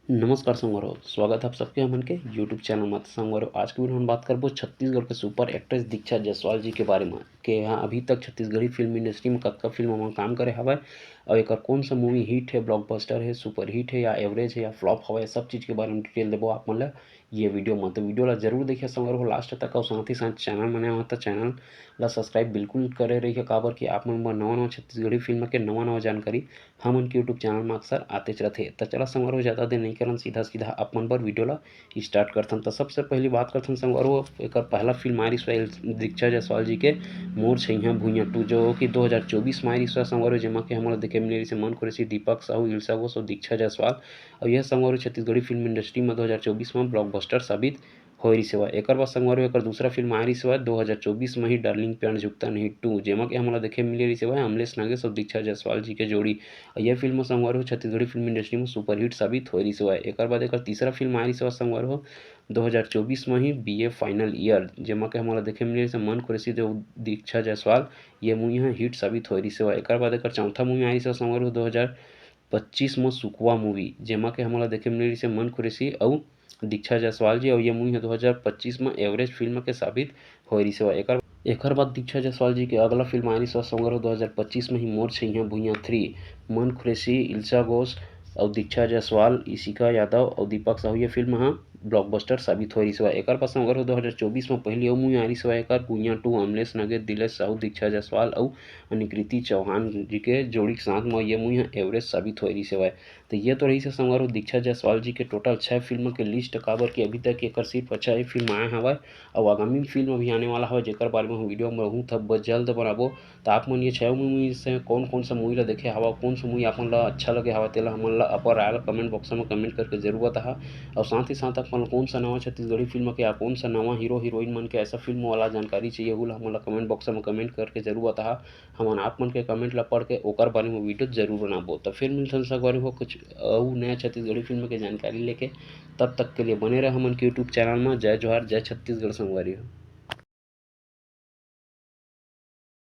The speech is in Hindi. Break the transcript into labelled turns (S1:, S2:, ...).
S1: नमस्कार संगवारो, स्वागत है आप सबके हमन के यूट्यूब चैनल में। संगवारो आज के वीडियो में बात करबो छत्तीसगढ़ के सुपर एक्ट्रेस दीक्षा जायसवाल जी के बारे में के यहाँ अभी तक छत्तीसगढ़ी फिल्म इंडस्ट्री में कतका फिल्म में काम करे हवय और एक कौन सा मूवी हिट है, ब्लॉकबस्टर है, सुपर हिट है या एवरेज है या फ्लॉप हवय, सब चीज़ के बारे में डिटेल देबो आप मन ला ये वीडियो में। तो वीडियो ला जरूर देखिए संगवारो लास्ट तक और साथ ही साथ चैनल में नया हो तो चैनल ला सब्सक्राइब बिल्कुल करे रहिए, काबर कि आप मन नवा नवा छत्तीसगढ़ी फिल्म के नवा नवा जानकारी हमन के यूट्यूब चैनल में अक्सर आतेच रहथे। तो चला संगवारो ज़्यादा देर नहीं करन, सीधा सीधा अपन बर वीडियो ला स्टार्ट करथन। तो सबसे पहली बात करथन संगवारो एक पहला फिल्म आय रहिस दीक्षा जायसवाल जी के मोर छैया भुइयां 2 जो कि 2024 में आय रहिस संगवारो, जेमा के हमन देखे मिले रहिस मन खुरेसी, दीपक साहू, इल्सा घोष और दीक्षा जायसवाल। और यह संगवारो छत्तीसगढ़ी फिल्म इंडस्ट्री में 2024 में ब्लॉकबस्टर साबित होय रहिस हवय। एकर बाद संगवारो एकर दूसरा फिल्म आय रहिस हवय 2024 में ही, डार्लिंग प्यार जुगता नहीं 2, जेमा के हमन देखे मिले रहिस हवय अमलेश नागेश और दीक्षा जायसवाल जी के जोड़ी। यह फिल्म संगवारो छत्तीसगढ़ी फिल्म इंडस्ट्री में सुपरहिट साबित होय रहिस हवय। एकर बाद एकर तीसरा फिल्म आय रहिस हवय संगवारो 2024 में ही, बीए फाइनल ईयर, जेमा के हमन देखे मिले रहिस मन खुरेसी देव दीक्षा जायसवाल। ये मूवी ह हिट साबित होय रहिस हवय। एकर बाद एकर चौथा मूवी आय रहिस हवय संगवारो 2025 में सुकवा मूवी, जेमा के हमन देखे मिले रहिस मन खुरेसी अउ दीक्षा जायसवाल जी। और ये मूवी 2025 में एवरेज फिल्म के साबित होय रहिस हवय। एकर बाद दीक्षा जायसवाल जी के अगला फिल्म आय रहिस संगवारो 2025 में ही, मोर छैया भुइयां 3, मन खुरेसी, इल्सा घोष और दीक्षा जायसवाल, इशिका यादव और दीपक साहू। ये फिल्म ह ब्लॉकबस्टर साबित होय रहिस हवय। एकर बाद संगवारो 2024 में पहली अउ मूवी आय रहिस हवय एकर भुइयां 2, अमलेश नागेश, दिलेश साहू, दीक्षा जायसवाल अउ निकृति चौहान जी के जोड़ी के साथ में ये मूवी ह एवरेज साबित होय रहिस हवय। तो ये तो रहिस संगवारो दीक्षा जायसवाल जी के टोटल 6 फिल्म के लिस्ट, काबर कि अभी तक एकर सिर्फ 6 ही फिल्म आए हवय और आगामी फिल्म भी आने वाला हवय, जेकर बारे में वीडियो में बहुत जल्द बनाबो। तो आप मन ये 6 मूवी से कौन सा मूवी ला देखे हवा, कौन सा मूवी आप मन ला अच्छा लगे हवा, तेला हमन ला अपन राय ला कमेंट बॉक्स में कमेंट करके जरूर बताहा। और साथ ही साथ आप मन कौन सा नवा छत्तीसगढ़ी फिल्म के या कौन सा नवा हीरो हीरोइन मन के ऐसा फिल्म वाला जानकारी चाहिए, वो ला हमन ला कमेंट बॉक्स में कमेंट करके जरूर बताहा। हमन आप मन के कमेंट ला पढ़ के ओकर बारे में वीडियो जरूर बनाबो। तो फिर मिलथन संगवारी हो कुछ अउ नया छत्तीसगढ़ी फिल्म के जानकारी लेके। तब तक के लिए बने रहे हमन के यूट्यूब चैनल में। जय जोहार, जय छत्तीसगढ़ संगवारी हो।